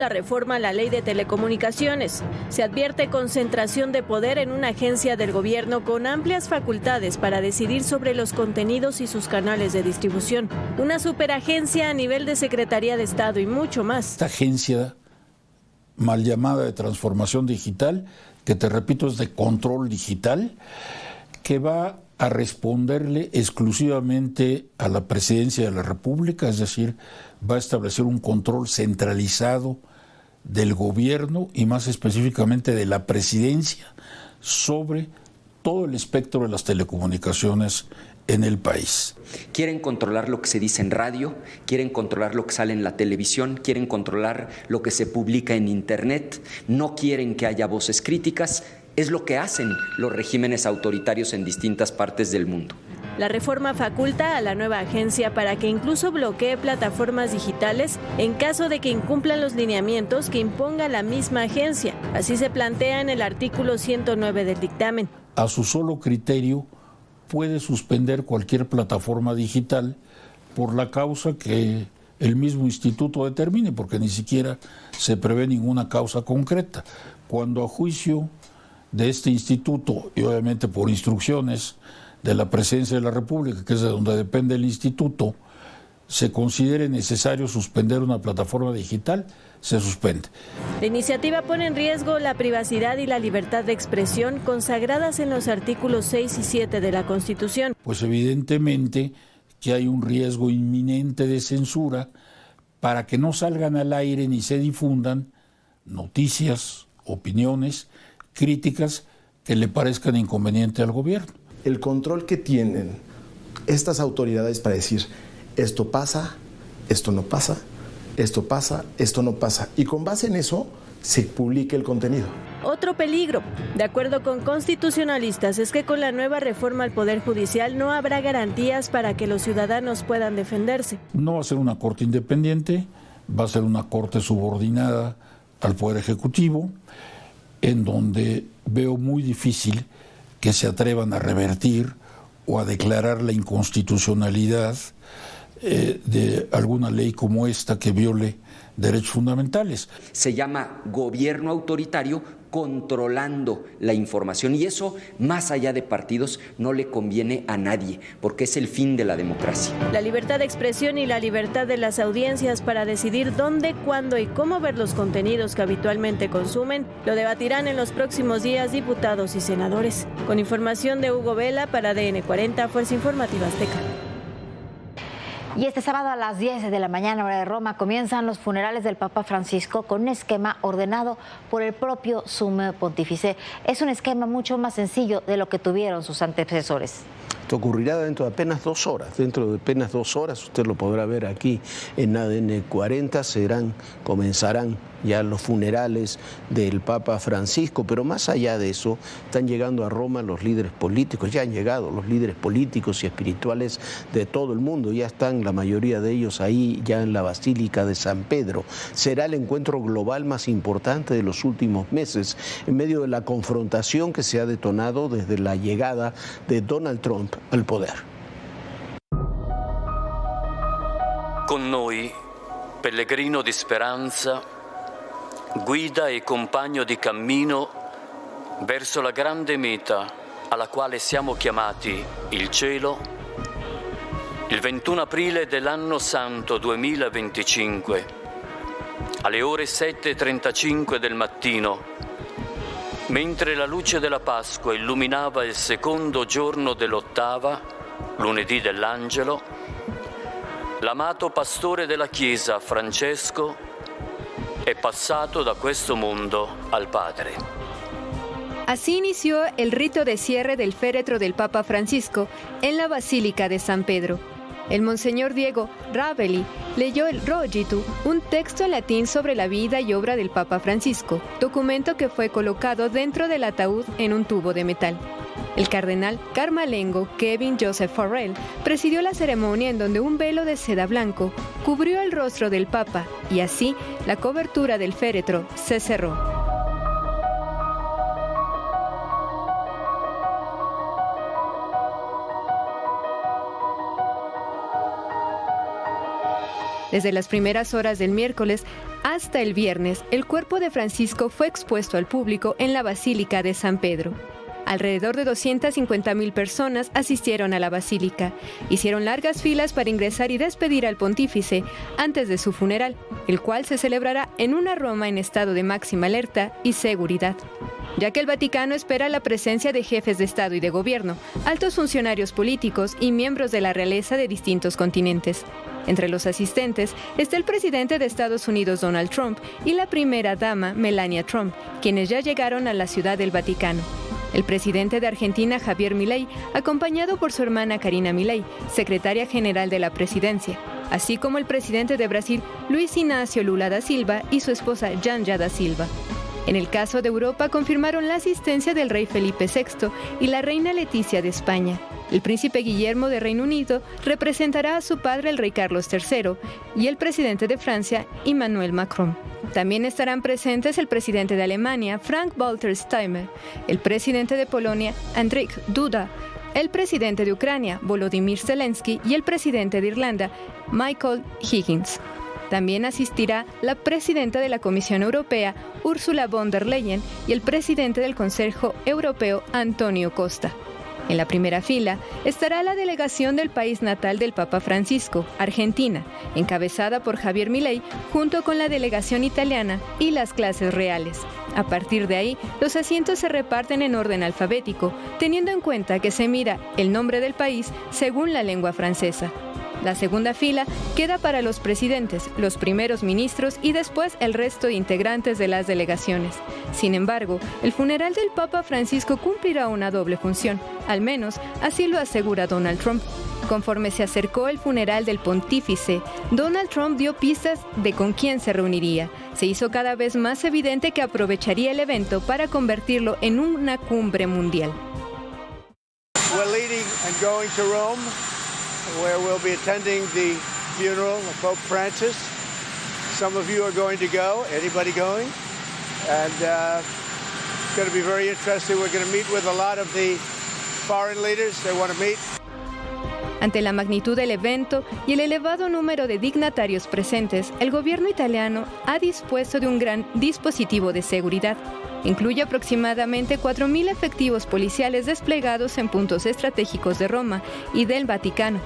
La reforma a la ley de telecomunicaciones. Se advierte concentración de poder en una agencia del gobierno con amplias facultades para decidir sobre los contenidos y sus canales de distribución. Una superagencia a nivel de Secretaría de Estado y mucho más. Esta agencia mal llamada de transformación digital, que te repito es de control digital, que va a responderle exclusivamente a la Presidencia de la República, es decir, va a establecer un control centralizado del gobierno y más específicamente de la presidencia sobre todo el espectro de las telecomunicaciones en el país. Quieren controlar lo que se dice en radio, quieren controlar lo que sale en la televisión, quieren controlar lo que se publica en internet, no quieren que haya voces críticas. Es lo que hacen los regímenes autoritarios en distintas partes del mundo. La reforma faculta a la nueva agencia para que incluso bloquee plataformas digitales en caso de que incumplan los lineamientos que imponga la misma agencia. Así se plantea en el artículo 109 del dictamen. A su solo criterio puede suspender cualquier plataforma digital por la causa que el mismo instituto determine, porque ni siquiera se prevé ninguna causa concreta. Cuando a juicio de este instituto y obviamente por instrucciones de la Presidencia de la República, que es de donde depende el instituto, se considere necesario suspender una plataforma digital, se suspende. La iniciativa pone en riesgo la privacidad y la libertad de expresión consagradas en los artículos 6 y 7 de la Constitución. Pues evidentemente que hay un riesgo inminente de censura para que no salgan al aire ni se difundan noticias, opiniones, críticas que le parezcan inconvenientes al gobierno. El control que tienen estas autoridades para decir esto pasa, esto no pasa, esto pasa, esto no pasa, y con base en eso se publica el contenido. Otro peligro, de acuerdo con constitucionalistas, es que con la nueva reforma al Poder Judicial no habrá garantías para que los ciudadanos puedan defenderse. No va a ser una corte independiente, va a ser una corte subordinada al Poder Ejecutivo, en donde veo muy difícil que se atrevan a revertir o a declarar la inconstitucionalidad de alguna ley como esta que viole derechos fundamentales. Se llama gobierno autoritario controlando la información y eso, más allá de partidos, no le conviene a nadie porque es el fin de la democracia. La libertad de expresión y la libertad de las audiencias para decidir dónde, cuándo y cómo ver los contenidos que habitualmente consumen lo debatirán en los próximos días diputados y senadores. Con información de Hugo Vela para DN 40, Fuerza Informativa Azteca. Y este sábado a las 10 de la mañana, hora de Roma, comienzan los funerales del Papa Francisco con un esquema ordenado por el propio Sumo Pontífice. Es un esquema mucho más sencillo de lo que tuvieron sus antecesores. Esto ocurrirá dentro de apenas 2 horas. Dentro de apenas 2 horas, usted lo podrá ver aquí en ADN 40, comenzarán ya los funerales del Papa Francisco, pero más allá de eso, están llegando a Roma los líderes políticos, ya han llegado los líderes políticos y espirituales de todo el mundo, ya están la mayoría de ellos ahí ya en la Basílica de San Pedro. Será el encuentro global más importante de los últimos meses, en medio de la confrontación que se ha detonado desde la llegada de Donald Trump al poder. Con noi, pellegrino di speranza, guida e compagno di cammino verso la grande meta alla quale siamo chiamati, il cielo, il 21 aprile dell'anno santo 2025, alle ore 7:35 del mattino, mentre la luce della Pasqua illuminava il secondo giorno dell'8ª, lunedì dell'Angelo, l'amato pastore della Chiesa, Francesco, è passato da questo mondo al Padre. Así inició el rito de cierre del féretro del Papa Francisco en la Basílica de San Pedro. El monseñor Diego Ravelli leyó el Rogitu, un texto en latín sobre la vida y obra del Papa Francisco, documento que fue colocado dentro del ataúd en un tubo de metal. El cardenal carmalengo Kevin Joseph Farrell presidió la ceremonia en donde un velo de seda blanco cubrió el rostro del Papa y así la cobertura del féretro se cerró. Desde las primeras horas del miércoles, hasta el viernes, el cuerpo de Francisco fue expuesto al público en la Basílica de San Pedro. Alrededor de 250,000 personas asistieron a la basílica. Hicieron largas filas para ingresar y despedir al pontífice antes de su funeral, el cual se celebrará en una Roma en estado de máxima alerta y seguridad, ya que el Vaticano espera la presencia de jefes de Estado y de gobierno, altos funcionarios políticos y miembros de la realeza de distintos continentes. Entre los asistentes está el presidente de Estados Unidos, Donald Trump, y la primera dama, Melania Trump, quienes ya llegaron a la Ciudad del Vaticano. El presidente de Argentina, Javier Milei, acompañado por su hermana Karina Milei, secretaria general de la presidencia, así como el presidente de Brasil, Luis Inácio Lula da Silva, y su esposa, Janja da Silva. En el caso de Europa, confirmaron la asistencia del rey Felipe VI y la reina Leticia de España. El príncipe Guillermo de Reino Unido representará a su padre, el rey Carlos III, y el presidente de Francia, Emmanuel Macron. También estarán presentes el presidente de Alemania, Frank-Walter Steinmeier, el presidente de Polonia, Andrzej Duda, el presidente de Ucrania, Volodymyr Zelensky, y el presidente de Irlanda, Michael Higgins. También asistirá la presidenta de la Comisión Europea, Ursula von der Leyen, y el presidente del Consejo Europeo, Antonio Costa. En la primera fila estará la delegación del país natal del Papa Francisco, Argentina, encabezada por Javier Milei, junto con la delegación italiana y las clases reales. A partir de ahí, los asientos se reparten en orden alfabético, teniendo en cuenta que se mira el nombre del país según la lengua francesa. La segunda fila queda para los presidentes, los primeros ministros y después el resto de integrantes de las delegaciones. Sin embargo, el funeral del Papa Francisco cumplirá una doble función, al menos así lo asegura Donald Trump. Conforme se acercó el funeral del pontífice, Donald Trump dio pistas de con quién se reuniría. Se hizo cada vez más evidente que aprovecharía el evento para convertirlo en una cumbre mundial. We're leaving and going to Rome, where we'll be attending the funeral of Pope Francis. Some of you are going to go. Anybody going? And it's going to be very interesting. We're going to meet with a lot of the foreign leaders they want to meet. Ante la magnitud del evento y el elevado número de dignatarios presentes, el gobierno italiano ha dispuesto de un gran dispositivo de seguridad. Incluye aproximadamente 4,000 efectivos policiales desplegados en puntos estratégicos de Roma y del Vaticano.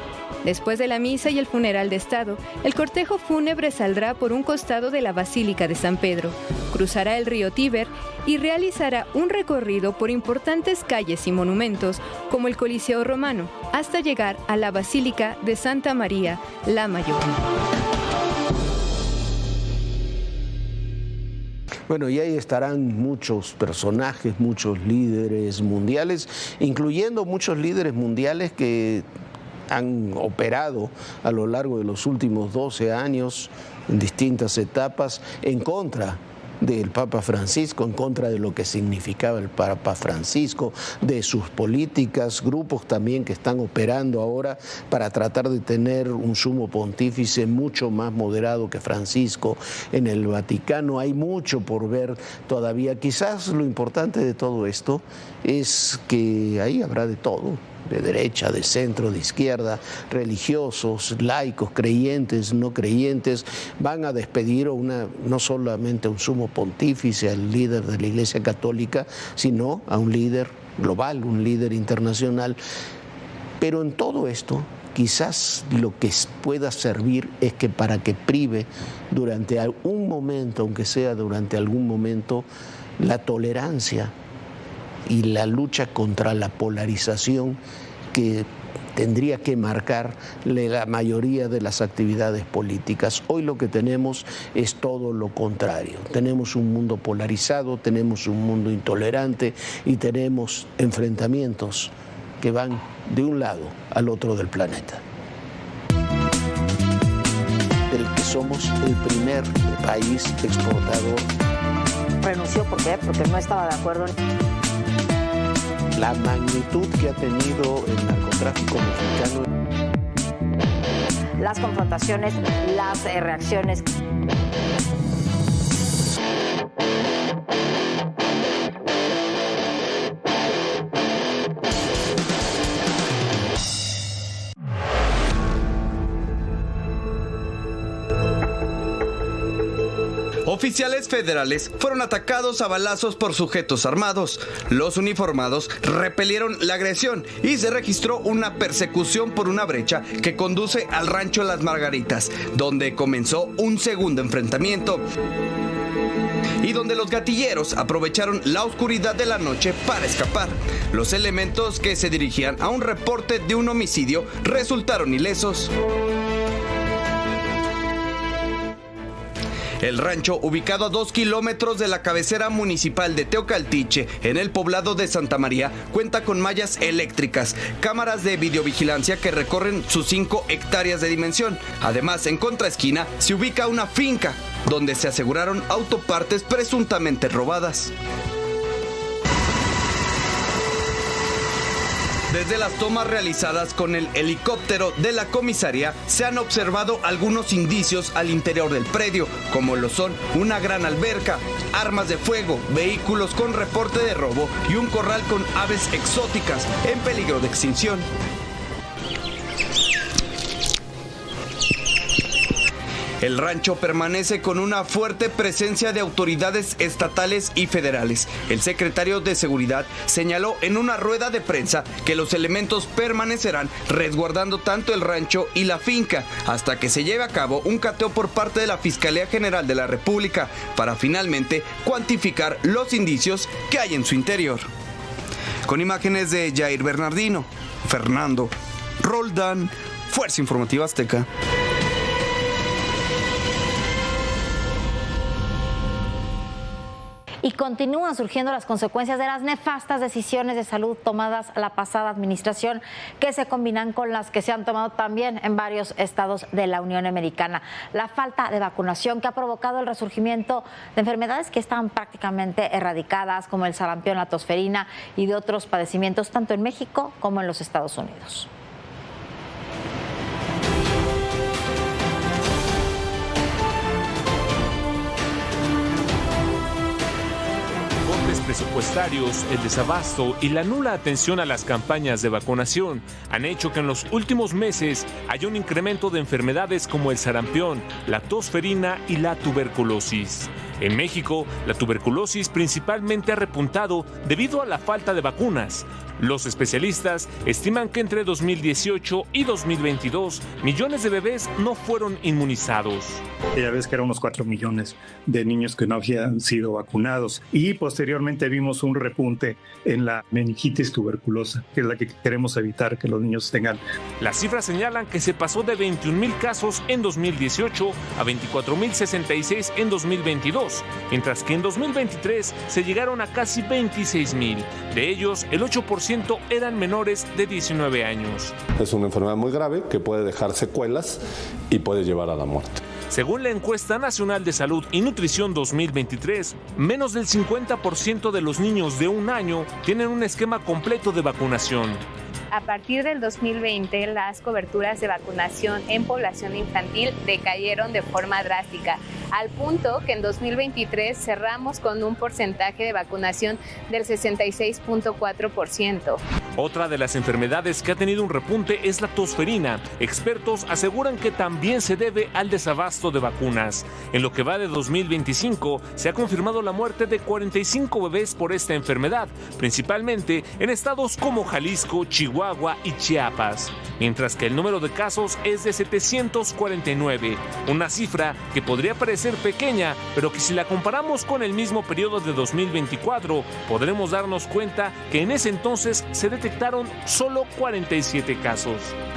Después de la misa y el funeral de Estado, el cortejo fúnebre saldrá por un costado de la Basílica de San Pedro, cruzará el río Tíber y realizará un recorrido por importantes calles y monumentos como el Coliseo Romano, hasta llegar a la Basílica de Santa María la Mayor. Bueno, y ahí estarán muchos personajes, muchos líderes mundiales, incluyendo muchos líderes mundiales que han operado a lo largo de los últimos 12 años en distintas etapas en contra del Papa Francisco, en contra de lo que significaba el Papa Francisco, de sus políticas, grupos también que están operando ahora para tratar de tener un sumo pontífice mucho más moderado que Francisco en el Vaticano. Hay mucho por ver todavía. Quizás lo importante de todo esto es que ahí habrá de todo, de derecha, de centro, de izquierda, religiosos, laicos, creyentes, no creyentes. Van a despedir no solamente a un sumo pontífice, al líder de la Iglesia Católica, sino a un líder global, un líder internacional. Pero en todo esto, quizás lo que pueda servir es que para que prive durante algún momento, aunque sea durante algún momento, la tolerancia y la lucha contra la polarización que tendría que marcar la mayoría de las actividades políticas. Hoy lo que tenemos es todo lo contrario. Tenemos un mundo polarizado, tenemos un mundo intolerante y tenemos enfrentamientos que van de un lado al otro del planeta. Del que somos el primer país exportador. Renunció, ¿por qué? Porque no estaba de acuerdo. La magnitud que ha tenido el narcotráfico mexicano. Las confrontaciones, las reacciones. Oficiales federales fueron atacados a balazos por sujetos armados. Los uniformados repelieron la agresión y se registró una persecución por una brecha que conduce al rancho Las Margaritas, donde comenzó un segundo enfrentamiento y donde los gatilleros aprovecharon la oscuridad de la noche para escapar. Los elementos que se dirigían a un reporte de un homicidio resultaron ilesos. El rancho, ubicado a 2 kilómetros de la cabecera municipal de Teocaltiche, en el poblado de Santa María, cuenta con mallas eléctricas, cámaras de videovigilancia que recorren sus 5 hectáreas de dimensión. Además, en contraesquina se ubica una finca, donde se aseguraron autopartes presuntamente robadas. Desde las tomas realizadas con el helicóptero de la comisaría se han observado algunos indicios al interior del predio, como lo son una gran alberca, armas de fuego, vehículos con reporte de robo y un corral con aves exóticas en peligro de extinción. El rancho permanece con una fuerte presencia de autoridades estatales y federales. El secretario de Seguridad señaló en una rueda de prensa que los elementos permanecerán resguardando tanto el rancho y la finca hasta que se lleve a cabo un cateo por parte de la Fiscalía General de la República para finalmente cuantificar los indicios que hay en su interior. Con imágenes de Jair Bernardino, Fernando Roldán, Fuerza Informativa Azteca. Y continúan surgiendo las consecuencias de las nefastas decisiones de salud tomadas la pasada administración, que se combinan con las que se han tomado también en varios estados de la Unión Americana. La falta de vacunación que ha provocado el resurgimiento de enfermedades que estaban prácticamente erradicadas, como el sarampión, la tosferina y de otros padecimientos, tanto en México como en los Estados Unidos. Presupuestarios, el desabasto y la nula atención a las campañas de vacunación han hecho que en los últimos meses haya un incremento de enfermedades como el sarampión, la tosferina y la tuberculosis. En México, la tuberculosis principalmente ha repuntado debido a la falta de vacunas. Los especialistas estiman que entre 2018 y 2022 millones de bebés no fueron inmunizados. Ya ves que eran unos 4 millones de niños que no habían sido vacunados y posteriormente vimos un repunte en la meningitis tuberculosa, que es la que queremos evitar que los niños tengan. Las cifras señalan que se pasó de 21,000 casos en 2018 a 24,066 en 2022, mientras que en 2023 se llegaron a casi 26,000. De ellos, el 8% eran menores de 19 años. Es una enfermedad muy grave que puede dejar secuelas y puede llevar a la muerte. Según la encuesta nacional de salud y nutrición 2023, menos del 50% de los niños de 1 año tienen un esquema completo de vacunación. A partir del 2020, las coberturas de vacunación en población infantil decayeron de forma drástica, al punto que en 2023 cerramos con un porcentaje de vacunación del 66.4%. Otra de las enfermedades que ha tenido un repunte es la tosferina. Expertos aseguran que también se debe al desabasto de vacunas. En lo que va de 2025, se ha confirmado la muerte de 45 bebés por esta enfermedad, principalmente en estados como Jalisco, Chihuahua y Chiapas, mientras que el número de casos es de 749, una cifra que podría parecer pequeña, pero que si la comparamos con el mismo periodo de 2024, podremos darnos cuenta que en ese entonces se detectaron solo 47 casos.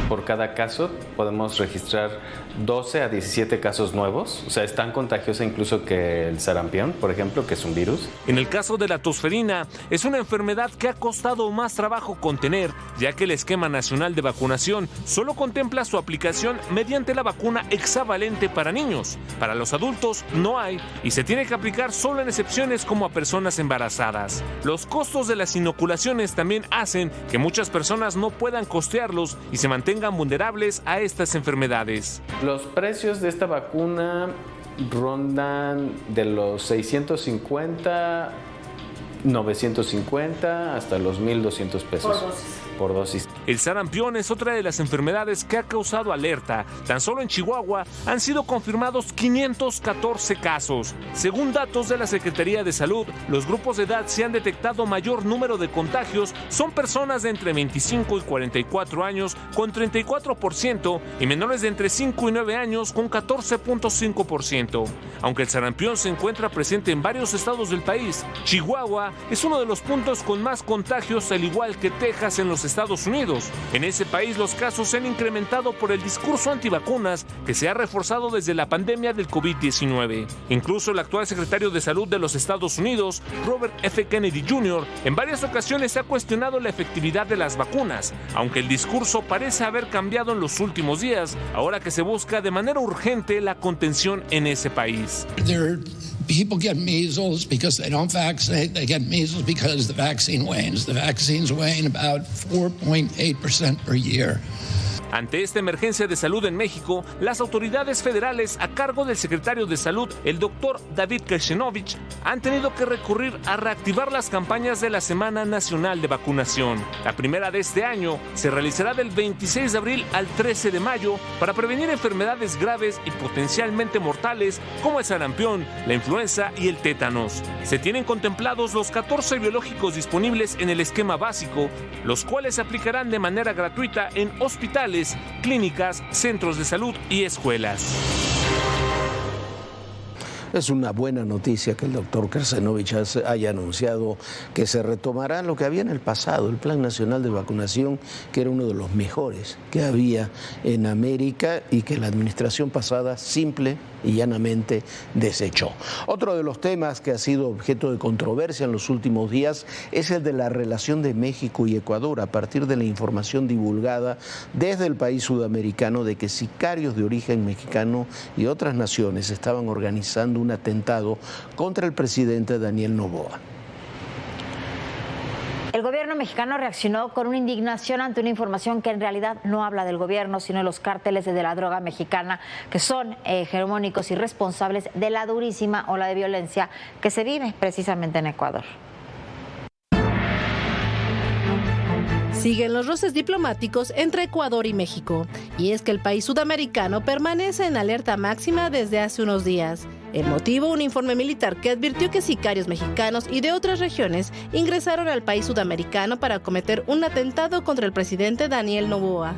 Por cada caso podemos registrar 12 a 17 casos nuevos, o sea, es tan contagiosa incluso que el sarampión, por ejemplo, que es un virus. En el caso de la tosferina, es una enfermedad que ha costado más trabajo contener, ya que el esquema nacional de vacunación solo contempla su aplicación mediante la vacuna hexavalente para niños. Para los adultos no hay y se tiene que aplicar solo en excepciones como a personas embarazadas. Los costos de las inoculaciones también hacen que muchas personas no puedan costearlos y se mantengan vulnerables a estas enfermedades. Los precios de esta vacuna rondan de los 650, 950 hasta los 1,200 pesos. Por dosis. Por dosis. El sarampión es otra de las enfermedades que ha causado alerta. Tan solo en Chihuahua han sido confirmados 514 casos. Según datos de la Secretaría de Salud, los grupos de edad se han detectado mayor número de contagios son personas de entre 25 y 44 años con 34% y menores de entre 5 y 9 años con 14.5%. Aunque el sarampión se encuentra presente en varios estados del país, Chihuahua es uno de los puntos con más contagios, al igual que Texas en los Estados Unidos. En ese país los casos se han incrementado por el discurso antivacunas que se ha reforzado desde la pandemia del COVID-19. Incluso el actual secretario de Salud de los Estados Unidos, Robert F. Kennedy Jr., en varias ocasiones ha cuestionado la efectividad de las vacunas, aunque el discurso parece haber cambiado en los últimos días, ahora que se busca de manera urgente la contención en ese país. People get measles because they don't vaccinate. They get measles because the vaccine wanes. The vaccines wane about 4.8% per year. Ante esta emergencia de salud en México, las autoridades federales a cargo del secretario de Salud, el doctor David Kershenovich, han tenido que recurrir a reactivar las campañas de la Semana Nacional de Vacunación. La primera de este año se realizará del 26 de abril al 13 de mayo para prevenir enfermedades graves y potencialmente mortales como el sarampión, la influenza y el tétanos. Se tienen contemplados los 14 biológicos disponibles en el esquema básico, los cuales se aplicarán de manera gratuita en hospitales, clínicas, centros de salud y escuelas. Es una buena noticia que el doctor Kershenovich haya anunciado que se retomará lo que había en el pasado, el Plan Nacional de Vacunación, que era uno de los mejores que había en América y que la administración pasada simple y llanamente desechó. Otro de los temas que ha sido objeto de controversia en los últimos días es el de la relación de México y Ecuador, a partir de la información divulgada desde el país sudamericano de que sicarios de origen mexicano y otras naciones estaban organizando un atentado contra el presidente Daniel Noboa. El gobierno mexicano reaccionó con una indignación ante una información que en realidad no habla del gobierno, sino de los cárteles de la droga mexicana, que son hegemónicos y responsables de la durísima ola de violencia que se vive precisamente en Ecuador. Siguen los roces diplomáticos entre Ecuador y México, y es que el país sudamericano permanece en alerta máxima desde hace unos días. El motivo, un informe militar que advirtió que sicarios mexicanos y de otras regiones ingresaron al país sudamericano para cometer un atentado contra el presidente Daniel Noboa.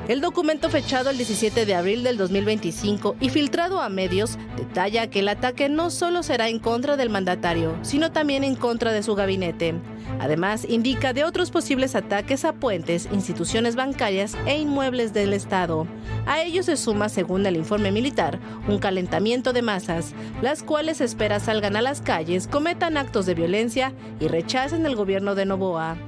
El documento fechado el 17 de abril del 2025 y filtrado a medios detalla que el ataque no solo será en contra del mandatario, sino también en contra de su gabinete. Además, indica de otros posibles ataques a puentes, instituciones bancarias e inmuebles del Estado. A ello se suma, según el informe militar, un calentamiento de masas, las cuales se espera salgan a las calles, cometan actos de violencia y rechacen el gobierno de Noboa.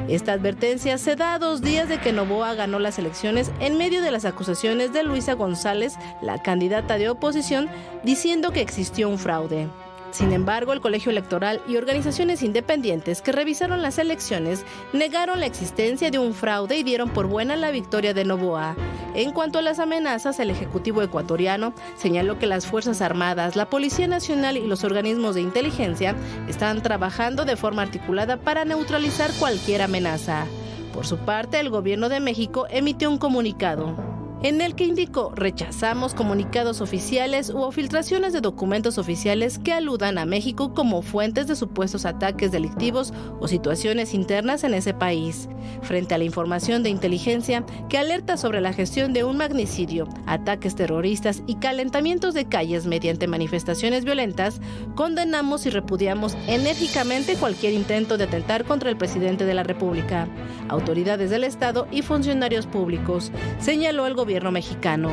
Esta advertencia se da a 2 días de que Noboa ganó las elecciones en medio de las acusaciones de Luisa González, la candidata de oposición, diciendo que existió un fraude. Sin embargo, el Colegio Electoral y organizaciones independientes que revisaron las elecciones negaron la existencia de un fraude y dieron por buena la victoria de Noboa. En cuanto a las amenazas, el Ejecutivo ecuatoriano señaló que las Fuerzas Armadas, la Policía Nacional y los organismos de inteligencia están trabajando de forma articulada para neutralizar cualquier amenaza. Por su parte, el Gobierno de México emitió un comunicado en el que indicó: rechazamos comunicados oficiales o filtraciones de documentos oficiales que aludan a México como fuentes de supuestos ataques delictivos o situaciones internas en ese país. Frente a la información de inteligencia que alerta sobre la gestión de un magnicidio, ataques terroristas y calentamientos de calles mediante manifestaciones violentas, condenamos y repudiamos enérgicamente cualquier intento de atentar contra el presidente de la República, autoridades del Estado y funcionarios públicos, señaló el gobierno mexicano.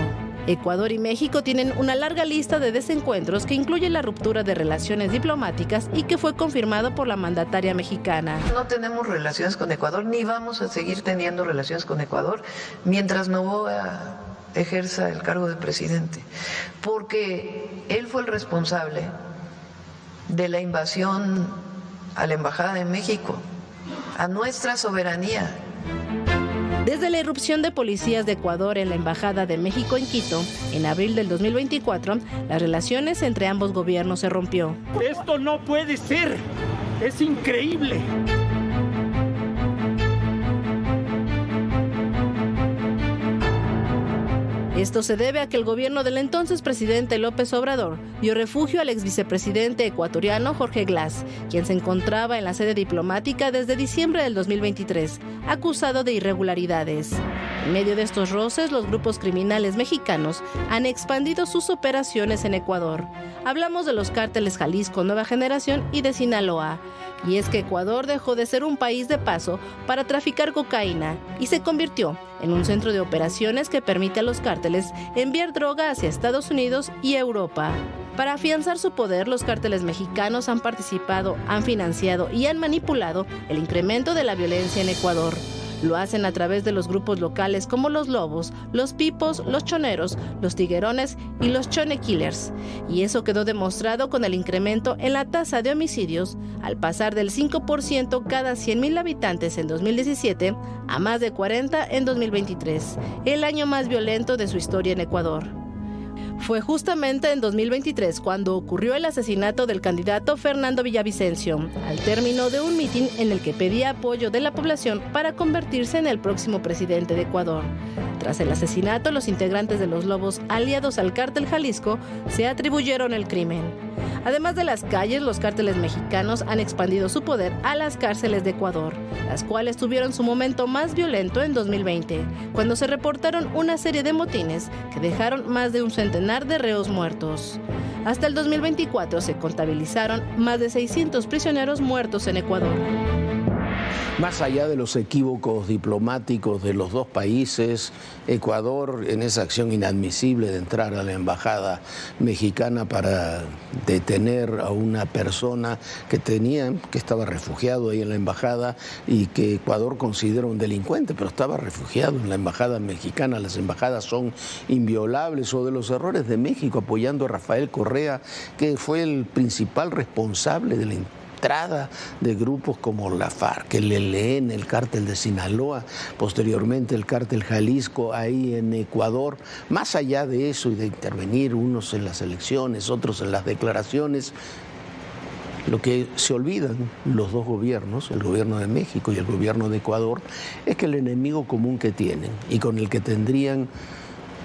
Ecuador y México tienen una larga lista de desencuentros que incluye la ruptura de relaciones diplomáticas y que fue confirmado por la mandataria mexicana. No tenemos relaciones con Ecuador ni vamos a seguir teniendo relaciones con Ecuador mientras Noboa ejerza el cargo de presidente, porque él fue el responsable de la invasión a la Embajada de México, a nuestra soberanía. Desde la irrupción de policías de Ecuador en la Embajada de México en Quito, en abril del 2024, las relaciones entre ambos gobiernos se rompió. ¡Esto no puede ser! ¡Es increíble! Esto se debe a que el gobierno del entonces presidente López Obrador dio refugio al ex vicepresidente ecuatoriano Jorge Glass, quien se encontraba en la sede diplomática desde diciembre del 2023, acusado de irregularidades. En medio de estos roces, los grupos criminales mexicanos han expandido sus operaciones en Ecuador. Hablamos de los cárteles Jalisco Nueva Generación y de Sinaloa. Y es que Ecuador dejó de ser un país de paso para traficar cocaína y se convirtió en un centro de operaciones que permite a los cárteles enviar droga hacia Estados Unidos y Europa. Para afianzar su poder, los cárteles mexicanos han participado, han financiado y han manipulado el incremento de la violencia en Ecuador. Lo hacen a través de los grupos locales como los Lobos, los Pipos, los Choneros, los Tiguerones y los Chone Killers. Y eso quedó demostrado con el incremento en la tasa de homicidios, al pasar del 5% cada 100,000 habitantes en 2017 a más de 40 en 2023, el año más violento de su historia en Ecuador. Fue justamente en 2023 cuando ocurrió el asesinato del candidato Fernando Villavicencio, al término de un mitin en el que pedía apoyo de la población para convertirse en el próximo presidente de Ecuador. Tras el asesinato, los integrantes de los Lobos, aliados al cártel Jalisco, se atribuyeron el crimen. Además de las calles, los cárteles mexicanos han expandido su poder a las cárceles de Ecuador, las cuales tuvieron su momento más violento en 2020, cuando se reportaron una serie de motines que dejaron más de un centenar de reos muertos. Hasta el 2024 se contabilizaron más de 600 prisioneros muertos en Ecuador. Más allá de los equívocos diplomáticos de los dos países, Ecuador, en esa acción inadmisible de entrar a la embajada mexicana para detener a una persona que estaba refugiado ahí en la embajada y que Ecuador considera un delincuente, pero estaba refugiado en la embajada mexicana. Las embajadas son inviolables. O de los errores de México apoyando a Rafael Correa, que fue el principal responsable de la entrada de grupos como la FARC, el ELN, el cártel de Sinaloa, posteriormente el cártel Jalisco ahí en Ecuador. Más allá de eso y de intervenir unos en las elecciones, otros en las declaraciones, lo que se olvidan los dos gobiernos, el gobierno de México y el gobierno de Ecuador, es que el enemigo común que tienen y con el que tendrían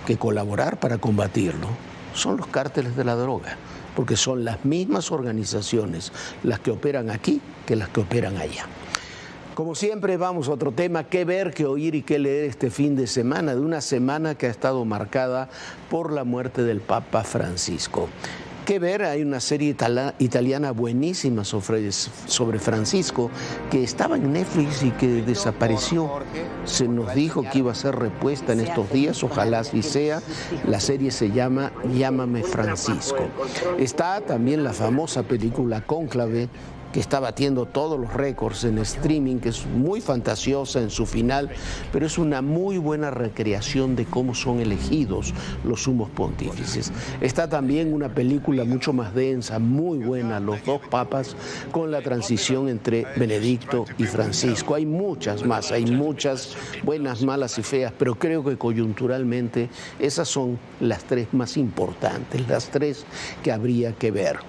que colaborar para combatirlo son los cárteles de la droga, porque son las mismas organizaciones las que operan aquí que las que operan allá. Como siempre, vamos a otro tema: qué ver, qué oír y qué leer este fin de semana, de una semana que ha estado marcada por la muerte del Papa Francisco. ¿Qué ver? Hay una serie italiana buenísima sobre Francisco que estaba en Netflix y que desapareció. Se nos dijo que iba a ser repuesta en estos días, ojalá así sea. La serie se llama Llámame Francisco. Está también la famosa película Cónclave, que está batiendo todos los récords en streaming, que es muy fantasiosa en su final, pero es una muy buena recreación de cómo son elegidos los sumos pontífices. Está también una película mucho más densa, muy buena, Los dos papas, con la transición entre Benedicto y Francisco. Hay muchas más, hay muchas buenas, malas y feas, pero creo que coyunturalmente esas son las tres más importantes, las tres que habría que ver.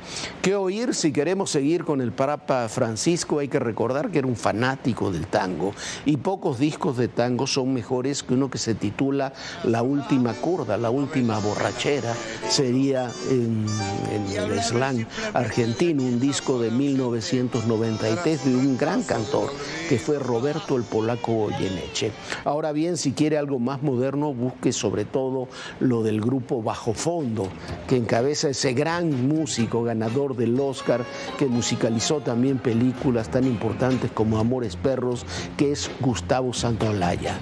¿Qué oír? Si queremos seguir con el Papa Francisco, hay que recordar que era un fanático del tango y pocos discos de tango son mejores que uno que se titula La última curda, la última borrachera, sería en el slang argentino, un disco de 1993 de un gran cantor que fue Roberto el Polaco Goyeneche. Ahora bien, si quiere algo más moderno, busque sobre todo lo del grupo Bajo Fondo, que encabeza ese gran músico ganador del Oscar, que musicalizó también películas tan importantes como Amores Perros, que es Gustavo Santaolalla.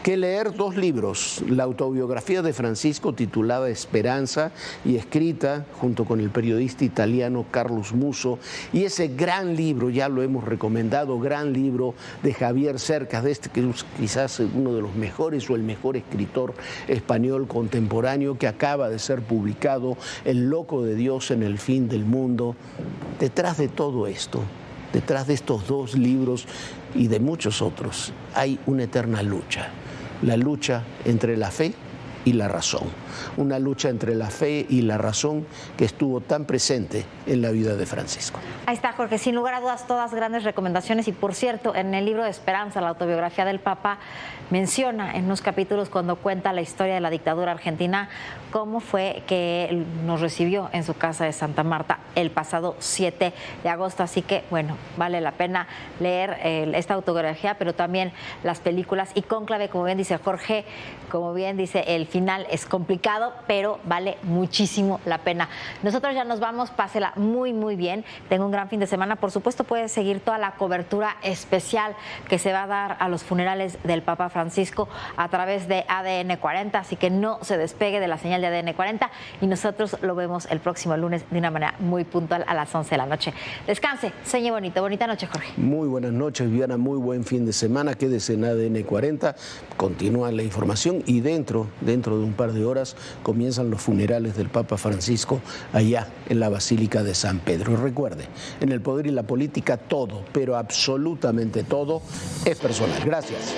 Que leer dos libros: la autobiografía de Francisco titulada Esperanza y escrita junto con el periodista italiano Carlos Musso, y ese gran libro, ya lo hemos recomendado, gran libro de Javier Cercas, que es quizás uno de los mejores o el mejor escritor español contemporáneo, que acaba de ser publicado, El loco de Dios en el fin del mundo. Detrás de todo esto, detrás de estos dos libros y de muchos otros, hay una eterna lucha. La lucha entre la fe y la razón. una lucha entre la fe y la razón que estuvo tan presente en la vida de Francisco. Ahí está, Jorge, sin lugar a dudas, todas grandes recomendaciones. Y por cierto, en el libro de Esperanza, la autobiografía del Papa, menciona en unos capítulos cuando cuenta la historia de la dictadura argentina, cómo fue que nos recibió en su casa de Santa Marta el pasado 7 de agosto. Así que, bueno, vale la pena leer esta autobiografía, pero también las películas. Y Cónclave, como bien dice Jorge, como bien dice, el final es complicado, pero vale muchísimo la pena. Nosotros ya nos vamos, pásela muy, muy bien. Tengo un gran fin de semana. Por supuesto, puedes seguir toda la cobertura especial que se va a dar a los funerales del Papa Francisco a través de ADN 40, así que no se despegue de la señal de ADN 40 y nosotros lo vemos el próximo lunes de una manera muy puntual a las 11 de la noche. Descanse, sueñe bonito. Bonita noche, Jorge. Muy buenas noches, Viviana. Muy buen fin de semana. Quédese en ADN 40. Continúa la información y dentro de un par de horas comienzan los funerales del Papa Francisco allá en la Basílica de San Pedro. Y recuerde, en el poder y la política todo, pero absolutamente todo es personal. Gracias.